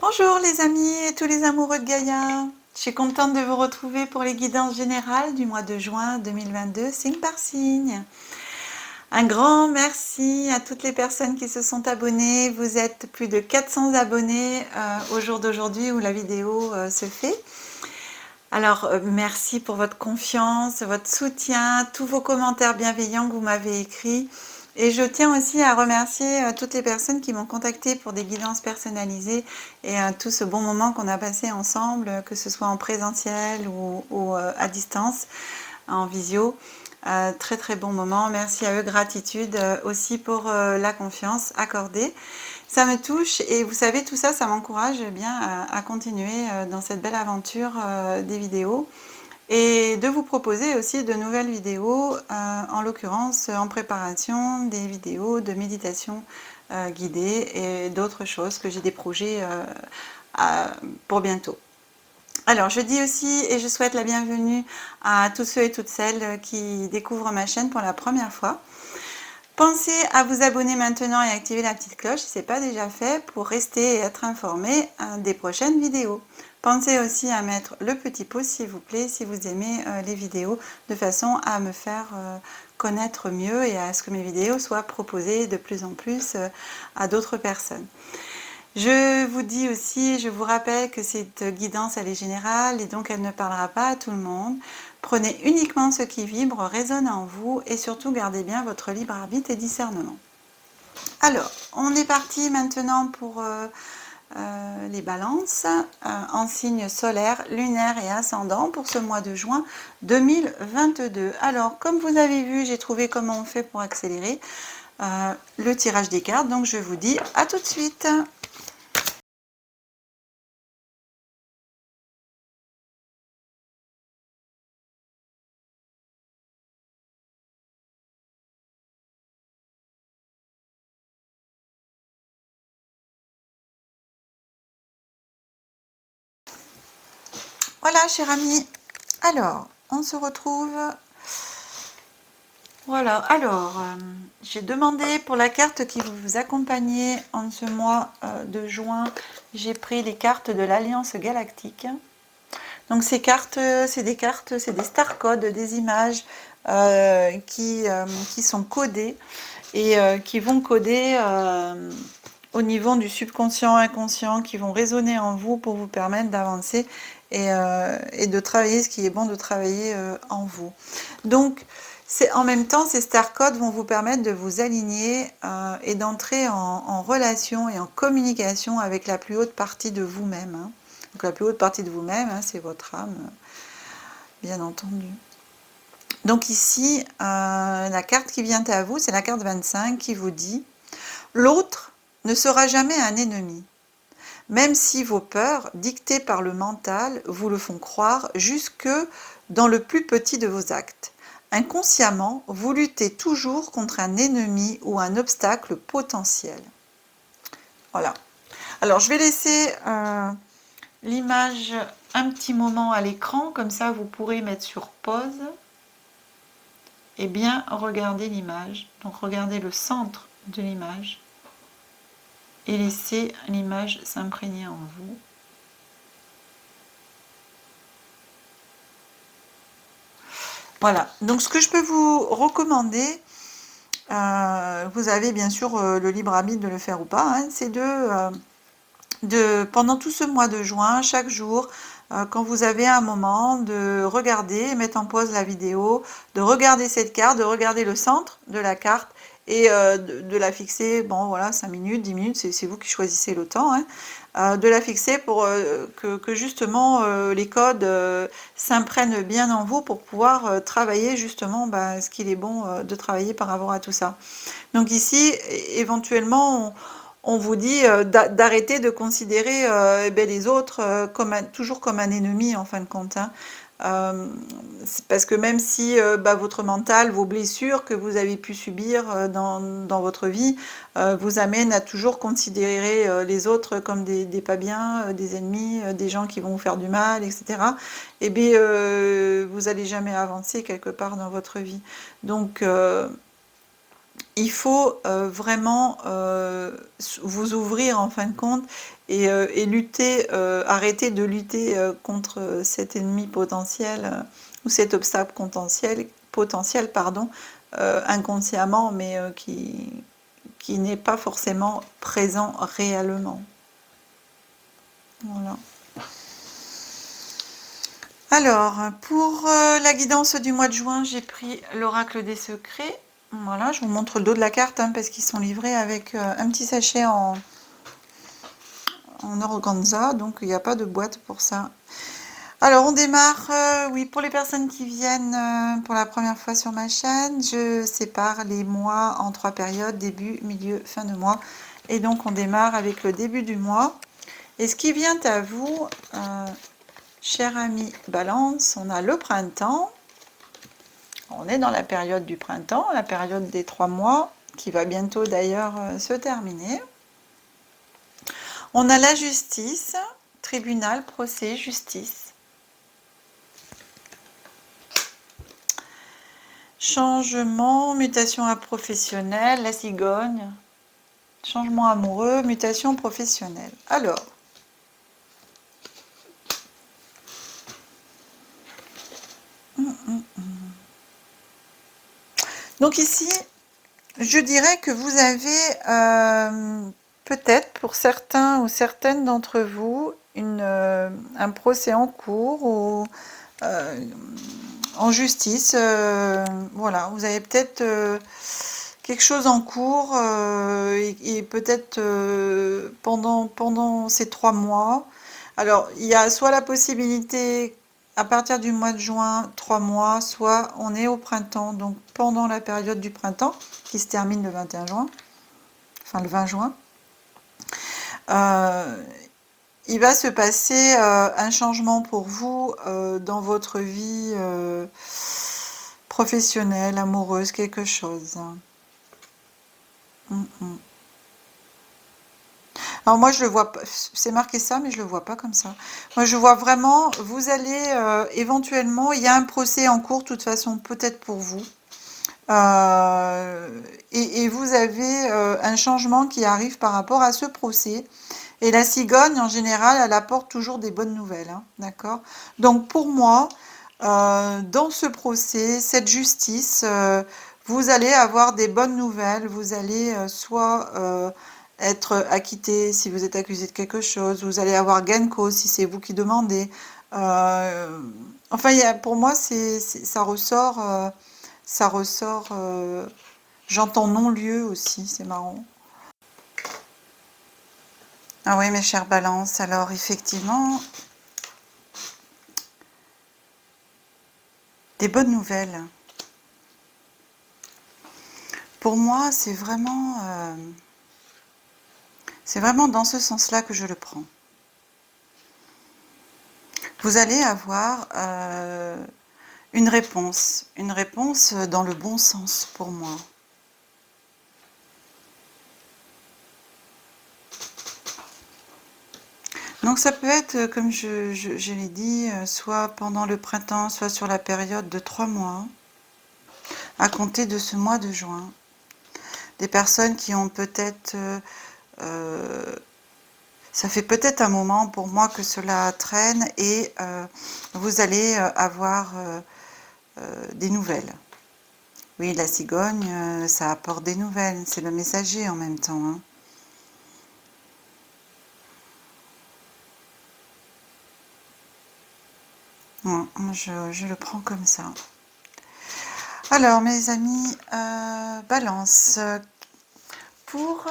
Bonjour les amis et tous les amoureux de Gaïa. Je suis contente de vous retrouver pour les guidances générales du mois de juin 2022, signe par signe. Un grand merci à toutes les personnes qui se sont abonnées. Vous êtes plus de 400 abonnés au jour d'aujourd'hui où la vidéo se fait. Alors, merci pour votre confiance, votre soutien, tous vos commentaires bienveillants que vous m'avez écrits. Et je tiens aussi à remercier toutes les personnes qui m'ont contacté pour des guidances personnalisées et tout ce bon moment qu'on a passé ensemble, que ce soit en présentiel ou à distance, en visio. Très très bon moment. Merci à eux, gratitude aussi pour la confiance accordée. Ça me touche et vous savez, tout ça, ça m'encourage bien à continuer dans cette belle aventure des vidéos et de vous proposer aussi de nouvelles vidéos, en l'occurrence en préparation des vidéos de méditation guidée et d'autres choses que j'ai des projets pour bientôt. Alors, je dis aussi et je souhaite la bienvenue à tous ceux et toutes celles qui découvrent ma chaîne pour la première fois. Pensez à vous abonner maintenant et activer la petite cloche si ce n'est pas déjà fait pour rester et être informé des prochaines vidéos. Pensez aussi à mettre le petit pouce s'il vous plaît si vous aimez les vidéos de façon à me faire connaître mieux et à ce que mes vidéos soient proposées de plus en plus à d'autres personnes. Je vous dis aussi, je vous rappelle que cette guidance elle est générale et donc elle ne parlera pas à tout le monde. Prenez uniquement ce qui vibre, résonne en vous et surtout gardez bien votre libre arbitre et discernement. Alors, on est parti maintenant pour les balances en signe solaire, lunaire et ascendant pour ce mois de juin 2022. Alors, comme vous avez vu, j'ai trouvé comment on fait pour accélérer le tirage des cartes. Donc, je vous dis à tout de suite. Voilà, cher ami. Alors, on se retrouve. Voilà, alors, j'ai demandé pour la carte qui vous accompagnait en ce mois de juin, j'ai pris les cartes de l'Alliance Galactique. Donc ces cartes, c'est des cartes, c'est des star codes, des images qui sont codées et qui vont coder au niveau du subconscient, inconscient, qui vont résonner en vous pour vous permettre d'avancer et de travailler ce qui est bon de travailler en vous. Donc, en même temps, ces star codes vont vous permettre de vous aligner et d'entrer en relation et en communication avec la plus haute partie de vous-même. Hein. Donc la plus haute partie de vous-même, hein, c'est votre âme, bien entendu. Donc ici, la carte qui vient à vous, c'est la carte 25 qui vous dit « L'autre ne sera jamais un ennemi, même si vos peurs, dictées par le mental, vous le font croire jusque dans le plus petit de vos actes. Inconsciemment, vous luttez toujours contre un ennemi ou un obstacle potentiel. » Voilà. Alors, je vais laisser l'image un petit moment à l'écran, comme ça vous pourrez mettre sur pause et bien regarder l'image. Donc, regardez le centre de l'image et laissez l'image s'imprégner en vous. Voilà, donc ce que je peux vous recommander, vous avez bien sûr le libre arbitre de le faire ou pas, hein, c'est pendant tout ce mois de juin, chaque jour, quand vous avez un moment, de regarder, mettre en pause la vidéo, de regarder cette carte, de regarder le centre de la carte et de la fixer, bon voilà, 5 minutes, 10 minutes, c'est vous qui choisissez le temps, hein, de la fixer pour que justement les codes s'imprègnent bien en vous pour pouvoir travailler justement ce qu'il est bon de travailler par rapport à tout ça. Donc ici, éventuellement, on vous dit d'arrêter de considérer les autres toujours comme un ennemi en fin de compte. Hein. Parce que même si votre mental, vos blessures que vous avez pu subir dans votre vie, vous amènent à toujours considérer les autres comme des pas bien, des ennemis, des gens qui vont vous faire du mal, etc. Et bien, vous n'allez jamais avancer quelque part dans votre vie. Donc, il faut vraiment vous ouvrir en fin de compte et lutter, arrêter de lutter contre cet ennemi potentiel ou cet obstacle potentiel pardon, inconsciemment, mais qui n'est pas forcément présent réellement. Voilà. Alors, pour la guidance du mois de juin, j'ai pris l'oracle des secrets. Voilà, je vous montre le dos de la carte hein, parce qu'ils sont livrés avec un petit sachet en organza, donc il n'y a pas de boîte pour ça. Alors, on démarre, oui, pour les personnes qui viennent pour la première fois sur ma chaîne, je sépare les mois en 3 périodes, début, milieu, fin de mois. Et donc, on démarre avec le début du mois. Et ce qui vient à vous, cher ami Balance, on a le printemps. On est dans la période du printemps, la période des 3 mois, qui va bientôt d'ailleurs se terminer. On a la justice, tribunal, procès, justice. Changement, mutation à professionnelle, la cigogne. Changement amoureux, mutation professionnelle. Alors, donc ici, je dirais que vous avez peut-être pour certains ou certaines d'entre vous un procès en cours ou en justice. Voilà, vous avez peut-être quelque chose en cours et peut-être pendant ces 3 mois. Alors, il y a soit la possibilité à partir du mois de juin, 3 mois, soit on est au printemps, donc pendant la période du printemps, qui se termine le 21 juin, enfin le 20 juin. Il va se passer un changement pour vous dans votre vie professionnelle, amoureuse, quelque chose. Alors moi je le vois pas, c'est marqué ça, mais je le vois pas comme ça. Moi je vois vraiment, vous allez éventuellement, il y a un procès en cours, de toute façon, peut-être pour vous. Et vous avez un changement qui arrive par rapport à ce procès. Et la cigogne, en général, elle apporte toujours des bonnes nouvelles, hein, d'accord? Donc pour moi, dans ce procès, cette justice, vous allez avoir des bonnes nouvelles. Vous allez soit être acquitté si vous êtes accusé de quelque chose, vous allez avoir gain de cause si c'est vous qui demandez. Enfin, pour moi, ça ressort, j'entends non-lieu aussi, c'est marrant. Ah oui, mes chères balances, alors effectivement, des bonnes nouvelles. Pour moi, c'est vraiment dans ce sens-là que je le prends. Vous allez avoir une réponse dans le bon sens pour moi. Donc ça peut être, comme je l'ai dit, soit pendant le printemps, soit sur la période de 3 mois, à compter de ce mois de juin. Des personnes qui ont peut-être... ça fait peut-être un moment pour moi que cela traîne et vous allez avoir des nouvelles. Oui, la cigogne, ça apporte des nouvelles, c'est le messager en même temps, hein. Je le prends comme ça. Alors, mes amis, Balance, pour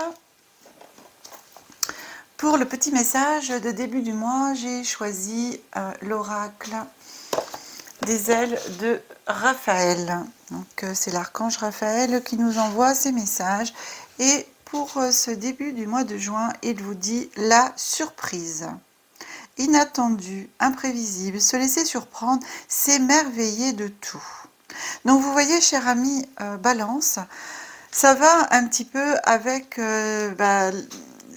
le petit message de début du mois, j'ai choisi l'oracle des ailes de Raphaël. Donc, c'est l'archange Raphaël qui nous envoie ces messages. Et pour ce début du mois de juin, il vous dit la surprise. Inattendu, imprévisible, se laisser surprendre, s'émerveiller de tout. Donc vous voyez, cher ami Balance, ça va un petit peu avec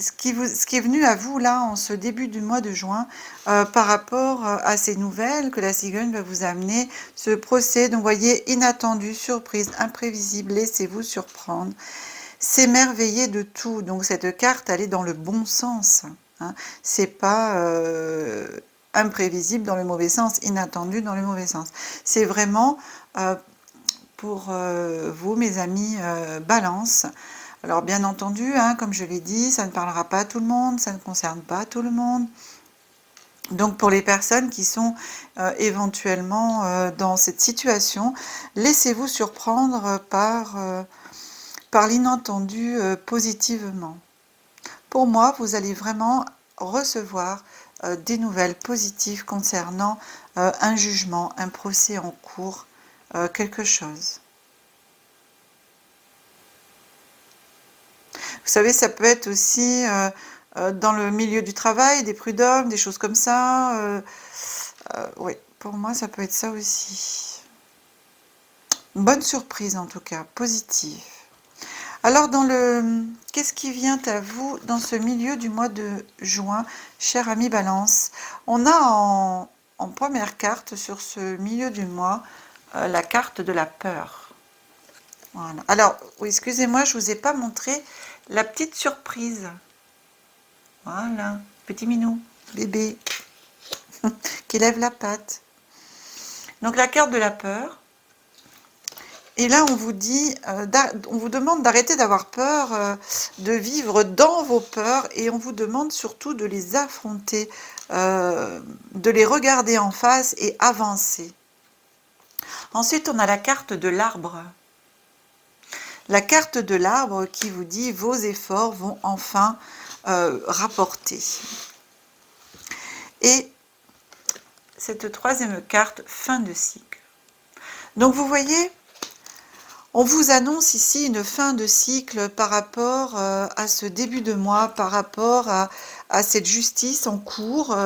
ce qui est venu à vous là en ce début du mois de juin par rapport à ces nouvelles que la cigogne va vous amener, ce procès, donc vous voyez, inattendu, surprise, imprévisible, laissez-vous surprendre, s'émerveiller de tout. Donc cette carte, elle est dans le bon sens, hein. C'est pas imprévisible dans le mauvais sens, inattendu dans le mauvais sens. C'est vraiment pour vous, mes amis Balance. Alors bien entendu, hein, comme je l'ai dit, ça ne parlera pas à tout le monde, ça ne concerne pas tout le monde. Donc pour les personnes qui sont éventuellement dans cette situation, laissez-vous surprendre par l'inattendu positivement. Pour moi, vous allez vraiment recevoir des nouvelles positives concernant un jugement, un procès en cours, quelque chose. Vous savez, ça peut être aussi dans le milieu du travail, des prud'hommes, des choses comme ça. Oui, pour moi, ça peut être ça aussi. Une bonne surprise en tout cas, positive. Alors, qu'est-ce qui vient à vous dans ce milieu du mois de juin, cher ami Balance? On a en première carte sur ce milieu du mois la carte de la peur. Voilà. Alors, oui, excusez-moi, je ne vous ai pas montré la petite surprise. Voilà, petit minou, bébé, qui lève la patte. Donc la carte de la peur. Et là, on vous dit, on vous demande d'arrêter d'avoir peur, de vivre dans vos peurs, et on vous demande surtout de les affronter, de les regarder en face et avancer. Ensuite, on a la carte de l'arbre. La carte de l'arbre qui vous dit vos efforts vont enfin rapporter. Et cette troisième carte, fin de cycle. Donc vous voyez, on vous annonce ici une fin de cycle par rapport à ce début de mois, par rapport à cette justice en cours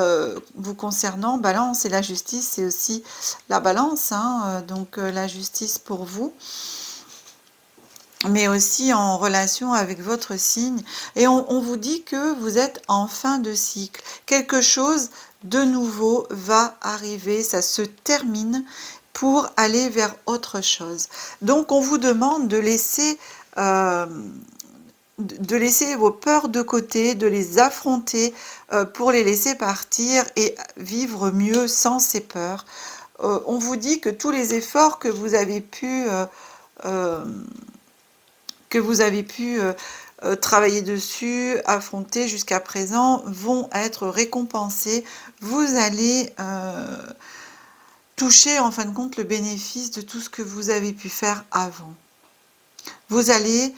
vous concernant. Balance, et la justice, c'est aussi la balance, hein, donc la justice pour vous, mais aussi en relation avec votre signe. Et on vous dit que vous êtes en fin de cycle. Quelque chose de nouveau va arriver, ça se termine pour aller vers autre chose. Donc on vous demande de laisser vos peurs de côté, de les affronter pour les laisser partir et vivre mieux sans ces peurs. On vous dit que tous les efforts que vous avez pu travailler dessus, affronter jusqu'à présent, vont être récompensés. Vous allez toucher en fin de compte le bénéfice de tout ce que vous avez pu faire avant. Vous allez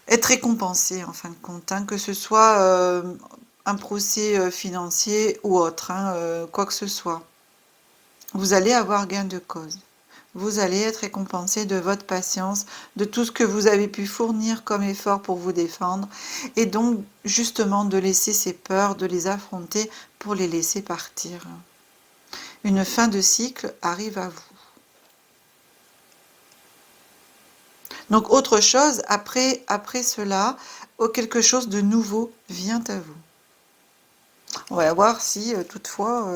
être récompensé en fin de compte, hein, que ce soit un procès financier ou autre, hein, quoi que ce soit. Vous allez avoir gain de cause. Vous allez être récompensé de votre patience, de tout ce que vous avez pu fournir comme effort pour vous défendre, et donc justement de laisser ces peurs, de les affronter pour les laisser partir. Une fin de cycle arrive à vous. Donc autre chose, après cela, quelque chose de nouveau vient à vous. On va voir si toutefois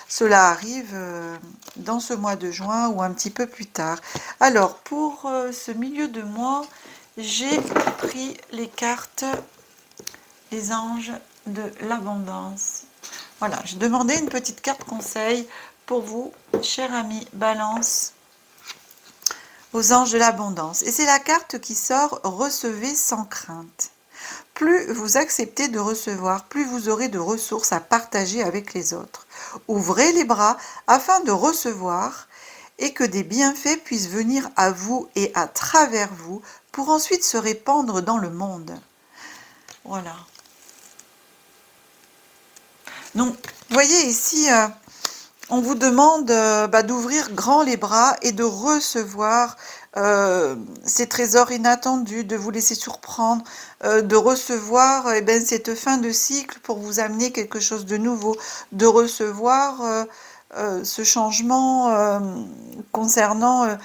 cela arrive dans ce mois de juin ou un petit peu plus tard. Alors pour ce milieu de mois, j'ai pris les cartes, les anges de l'abondance. Voilà, j'ai demandé une petite carte conseil pour vous, cher ami Balance, aux anges de l'abondance. Et c'est la carte qui sort « Recevez sans crainte ». Plus vous acceptez de recevoir, plus vous aurez de ressources à partager avec les autres. Ouvrez les bras afin de recevoir et que des bienfaits puissent venir à vous et à travers vous pour ensuite se répandre dans le monde. Voilà. Donc, vous voyez ici, on vous demande d'ouvrir grand les bras et de recevoir ces trésors inattendus, de vous laisser surprendre, de recevoir cette fin de cycle pour vous amener quelque chose de nouveau, de recevoir ce changement concernant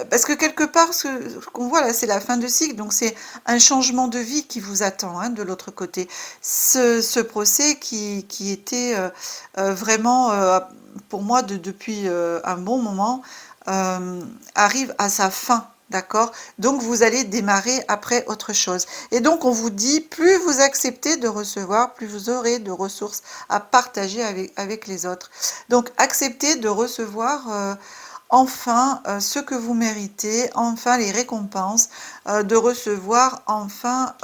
Parce que quelque part, ce qu'on voit là, c'est la fin de cycle, donc c'est un changement de vie qui vous attend, hein, de l'autre côté. Ce procès qui était vraiment, pour moi, depuis un bon moment, arrive à sa fin. D'accord? Donc vous allez démarrer après autre chose. Et donc on vous dit, plus vous acceptez de recevoir, plus vous aurez de ressources à partager avec les autres. Donc acceptez de recevoir enfin ce que vous méritez, enfin les récompenses, de recevoir enfin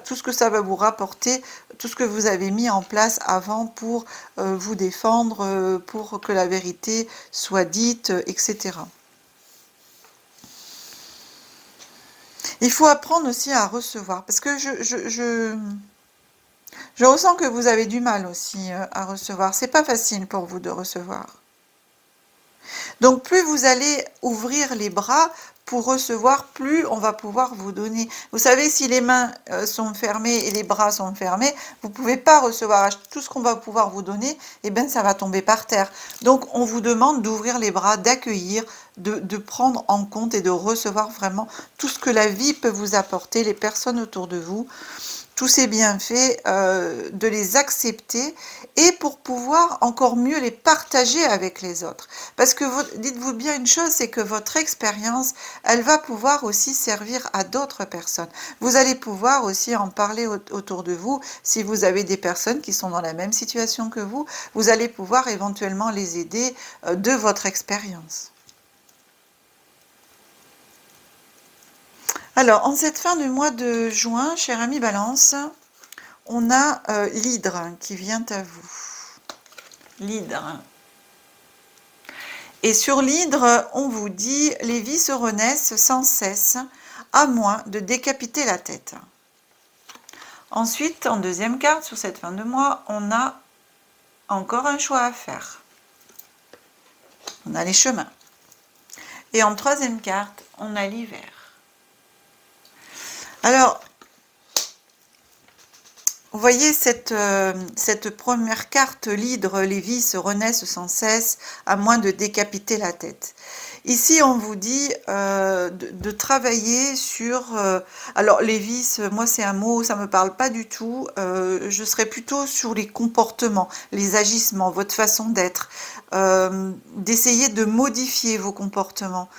tout ce que ça va vous rapporter, tout ce que vous avez mis en place avant pour vous défendre, pour que la vérité soit dite, etc. Il faut apprendre aussi à recevoir, parce que je ressens que vous avez du mal aussi à recevoir. C'est pas facile pour vous de recevoir. Donc plus vous allez ouvrir les bras pour recevoir, plus on va pouvoir vous donner. Vous savez, si les mains sont fermées et les bras sont fermés, vous ne pouvez pas recevoir tout ce qu'on va pouvoir vous donner, et bien ça va tomber par terre. Donc on vous demande d'ouvrir les bras, d'accueillir, de prendre en compte et de recevoir vraiment tout ce que la vie peut vous apporter, les personnes autour de vous, tous ces bienfaits, de les accepter et pour pouvoir encore mieux les partager avec les autres. Parce que dites-vous bien une chose, c'est que votre expérience, elle va pouvoir aussi servir à d'autres personnes. Vous allez pouvoir aussi en parler autour de vous. Si vous avez des personnes qui sont dans la même situation que vous allez pouvoir éventuellement les aider de votre expérience. Alors, en cette fin de mois de juin, cher ami Balance, on a l'hydre qui vient à vous. L'hydre. Et sur l'hydre, on vous dit « Les vies se renaissent sans cesse, à moins de décapiter la tête ». Ensuite, en deuxième carte, sur cette fin de mois, on a encore un choix à faire. On a les chemins. Et en troisième carte, on a l'hiver. Alors, vous voyez cette première carte, l'hydre, les vies se renaissent sans cesse, à moins de décapiter la tête. Ici, on vous dit de travailler sur... alors, les vices, moi, c'est un mot, ça ne me parle pas du tout. Je serais plutôt sur les comportements, les agissements, votre façon d'être. D'essayer de modifier vos comportements.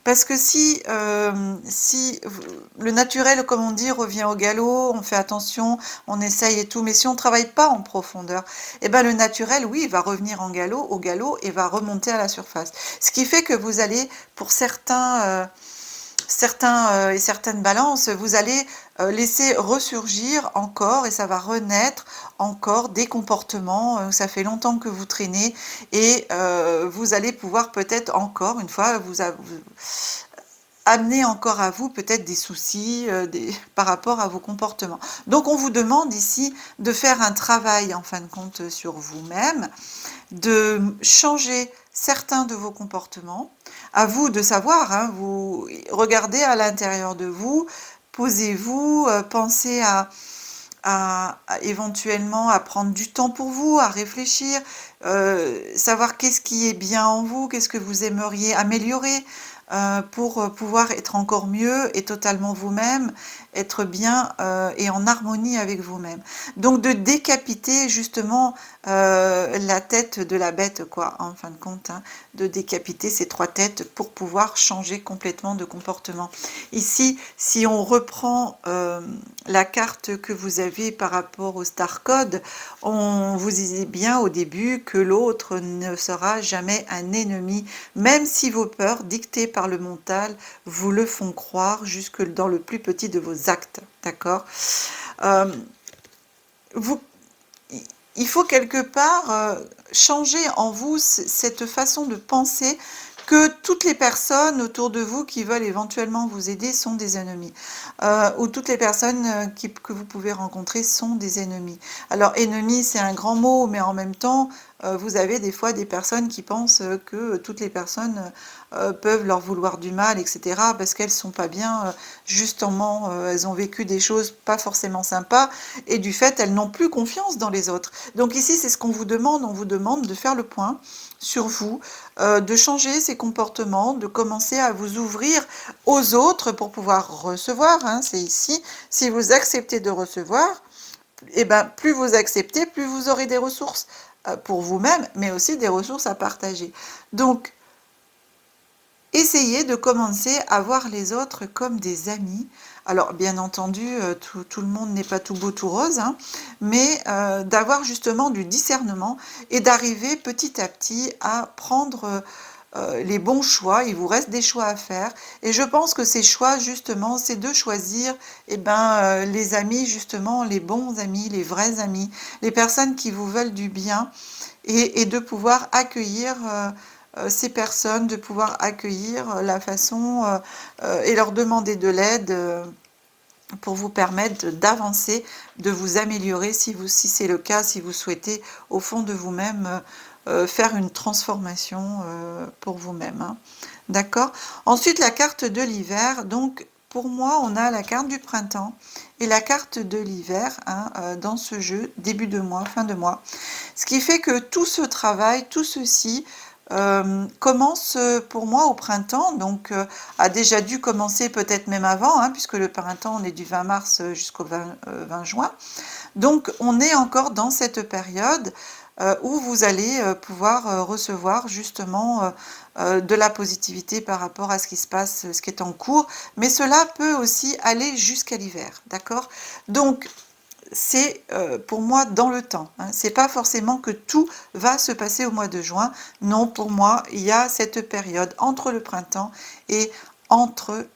Parce que si le naturel, comme on dit, revient au galop, on fait attention, on essaye et tout, mais si on ne travaille pas en profondeur, eh ben le naturel, oui, il va revenir au galop et va remonter à la surface. Ce qui fait que vous allez, pour certains et certaines balances, vous allez laisser ressurgir encore et ça va renaître encore des comportements, ça fait longtemps que vous traînez et vous allez pouvoir peut-être encore une fois vous amener encore à vous peut-être des soucis par rapport à vos comportements. Donc on vous demande ici de faire un travail en fin de compte sur vous-même, de changer certains de vos comportements. À vous de savoir, hein, vous regardez à l'intérieur de vous, posez-vous, pensez à éventuellement à prendre du temps pour vous, à réfléchir, savoir qu'est-ce qui est bien en vous, qu'est-ce que vous aimeriez améliorer pour pouvoir être encore mieux et totalement vous-même, être bien et en harmonie avec vous-même. Donc de décapiter justement la tête de la bête, quoi, en fin de compte, hein, de décapiter ces trois têtes pour pouvoir changer complètement de comportement. Ici, si on reprend la carte que vous avez par rapport au Star Code, on vous disait bien au début que l'autre ne sera jamais un ennemi, même si vos peurs, dictées par le mental, vous le font croire jusque dans le plus petit de vos actes, d'accord? Il faut quelque part changer en vous cette façon de penser que toutes les personnes autour de vous qui veulent éventuellement vous aider sont des ennemis. Ou toutes les personnes que vous pouvez rencontrer sont des ennemis. Alors ennemi, c'est un grand mot, mais en même temps, vous avez des fois des personnes qui pensent que toutes les personnes peuvent leur vouloir du mal, etc., parce qu'elles sont pas bien, justement, elles ont vécu des choses pas forcément sympas, et du fait, elles n'ont plus confiance dans les autres. Donc ici, c'est ce qu'on vous demande, on vous demande de faire le point sur vous, de changer ces comportements, de commencer à vous ouvrir aux autres pour pouvoir recevoir, hein, c'est ici, si vous acceptez de recevoir, et ben, plus vous acceptez, plus vous aurez des ressources pour vous-même, mais aussi des ressources à partager. Donc, essayez de commencer à voir les autres comme des amis. Alors, bien entendu, tout le monde n'est pas tout beau, tout rose, hein, mais d'avoir justement du discernement et d'arriver petit à petit à prendre les bons choix. Il vous reste des choix à faire. Et je pense que ces choix, justement, c'est de choisir les amis, justement, les bons amis, les vrais amis, les personnes qui vous veulent du bien et de pouvoir accueillir ces personnes, de pouvoir accueillir la façon et leur demander de l'aide pour vous permettre d'avancer, de vous améliorer si c'est le cas, si vous souhaitez au fond de vous-même faire une transformation pour vous-même. Hein. D'accord? Ensuite, la carte de l'hiver. Donc, pour moi, on a la carte du printemps et la carte de l'hiver hein, dans ce jeu, début de mois, fin de mois. Ce qui fait que tout ce travail, tout ceci commence pour moi au printemps, donc a déjà dû commencer peut-être même avant, hein, puisque le printemps, on est du 20 mars jusqu'au 20 juin. Donc, on est encore dans cette période où vous allez pouvoir recevoir justement de la positivité par rapport à ce qui se passe, ce qui est en cours, mais cela peut aussi aller jusqu'à l'hiver, d'accord? Donc, c'est pour moi dans le temps. Hein. C'est pas forcément que tout va se passer au mois de juin. Non, pour moi, il y a cette période entre le printemps et entre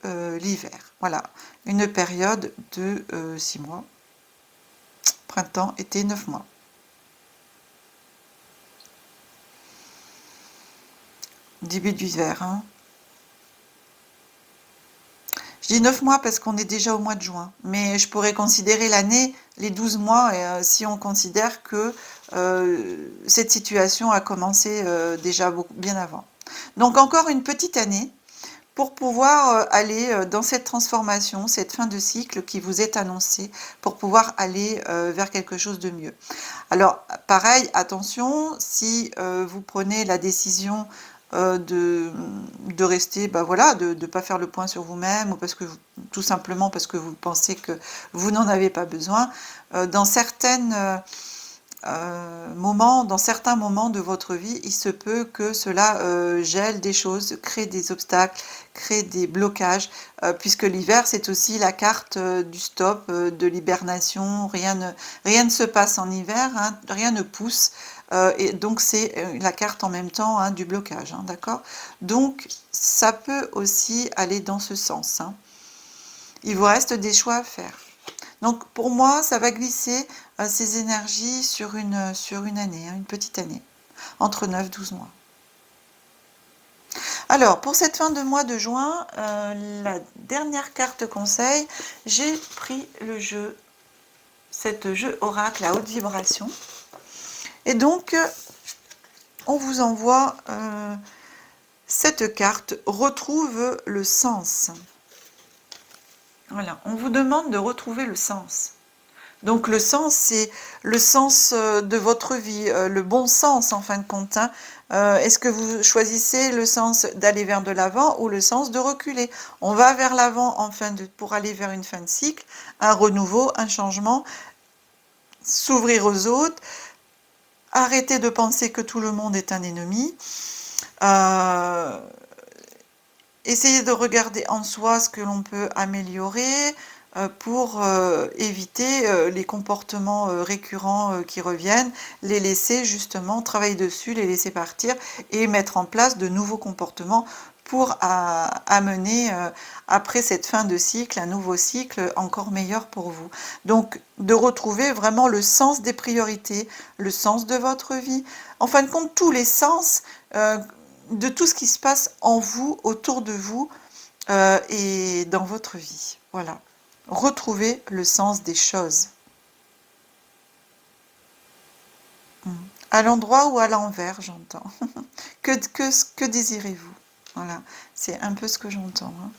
l'hiver. Voilà, une période de 6 mois. Printemps, été, 9 mois. Début d'hiver. Hein. Je dis 9 mois parce qu'on est déjà au mois de juin. Mais je pourrais considérer l'année, les 12 mois, si on considère que cette situation a commencé déjà bien avant. Donc encore une petite année pour pouvoir aller dans cette transformation, cette fin de cycle qui vous est annoncée, pour pouvoir aller vers quelque chose de mieux. Alors, pareil, attention, si vous prenez la décision de rester, voilà, de ne pas faire le point sur vous-même, ou parce que tout simplement parce que vous pensez que vous n'en avez pas besoin, dans dans certains moments de votre vie, il se peut que cela gèle des choses, crée des obstacles, crée des blocages, puisque l'hiver, c'est aussi la carte du stop, de l'hibernation, rien ne se passe en hiver, hein, rien ne pousse, et donc c'est la carte en même temps hein, du blocage, hein, d'accord? Donc ça peut aussi aller dans ce sens. Hein. Il vous reste des choix à faire. Donc pour moi, ça va glisser ces énergies sur une année, hein, une petite année, entre 9 et 12 mois. Alors, pour cette fin de mois de juin, la dernière carte conseil, j'ai pris le jeu, cet jeu oracle à haute vibration. Et donc, on vous envoie cette carte, retrouve le sens. Voilà, on vous demande de retrouver le sens. Donc le sens, c'est le sens de votre vie, le bon sens en fin de compte. Hein. Est-ce que vous choisissez le sens d'aller vers de l'avant ou le sens de reculer? On va vers l'avant pour aller vers une fin de cycle, un renouveau, un changement, s'ouvrir aux autres, arrêter de penser que tout le monde est un ennemi, essayer de regarder en soi ce que l'on peut améliorer, pour éviter les comportements récurrents qui reviennent, les laisser justement travailler dessus, les laisser partir et mettre en place de nouveaux comportements pour amener après cette fin de cycle un nouveau cycle encore meilleur pour vous. Donc de retrouver vraiment le sens des priorités, le sens de votre vie, en fin de compte tous les sens de tout ce qui se passe en vous, autour de vous et dans votre vie. Voilà. Retrouver le sens des choses. À l'endroit ou à l'envers, j'entends. Que désirez-vous? Voilà, c'est un peu ce que j'entends. Hein.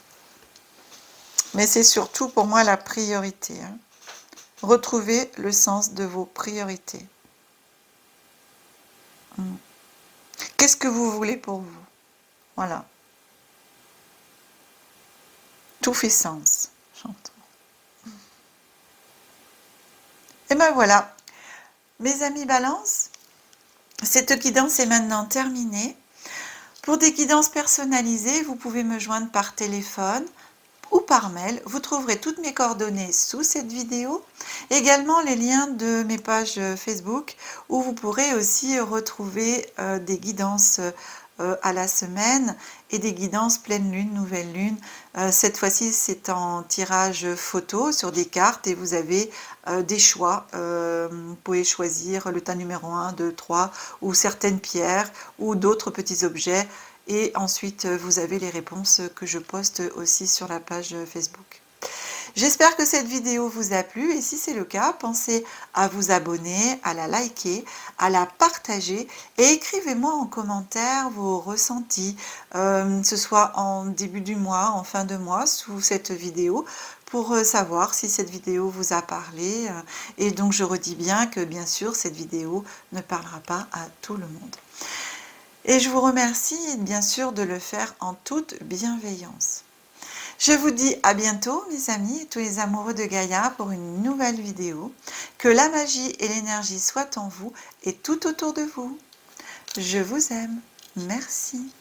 Mais c'est surtout pour moi la priorité. Hein. Retrouvez le sens de vos priorités. Qu'est-ce que vous voulez pour vous? Voilà. Tout fait sens, j'entends. Et ben voilà, mes amis Balance, cette guidance est maintenant terminée. Pour des guidances personnalisées, vous pouvez me joindre par téléphone ou par mail. Vous trouverez toutes mes coordonnées sous cette vidéo. Également les liens de mes pages Facebook où vous pourrez aussi retrouver des guidances à la semaine et des guidances pleine lune, nouvelle lune. Cette fois-ci, c'est en tirage photo sur des cartes et vous avez des choix. Vous pouvez choisir le tas numéro 1, 2, 3 ou certaines pierres ou d'autres petits objets. Et ensuite, vous avez les réponses que je poste aussi sur la page Facebook. J'espère que cette vidéo vous a plu et si c'est le cas, pensez à vous abonner, à la liker, à la partager et écrivez-moi en commentaire vos ressentis, ce soit en début du mois, en fin de mois, sous cette vidéo, pour savoir si cette vidéo vous a parlé. Et donc je redis bien que bien sûr cette vidéo ne parlera pas à tout le monde. Et je vous remercie bien sûr de le faire en toute bienveillance. Je vous dis à bientôt mes amis et tous les amoureux de Gaïa pour une nouvelle vidéo. Que la magie et l'énergie soient en vous et tout autour de vous. Je vous aime. Merci.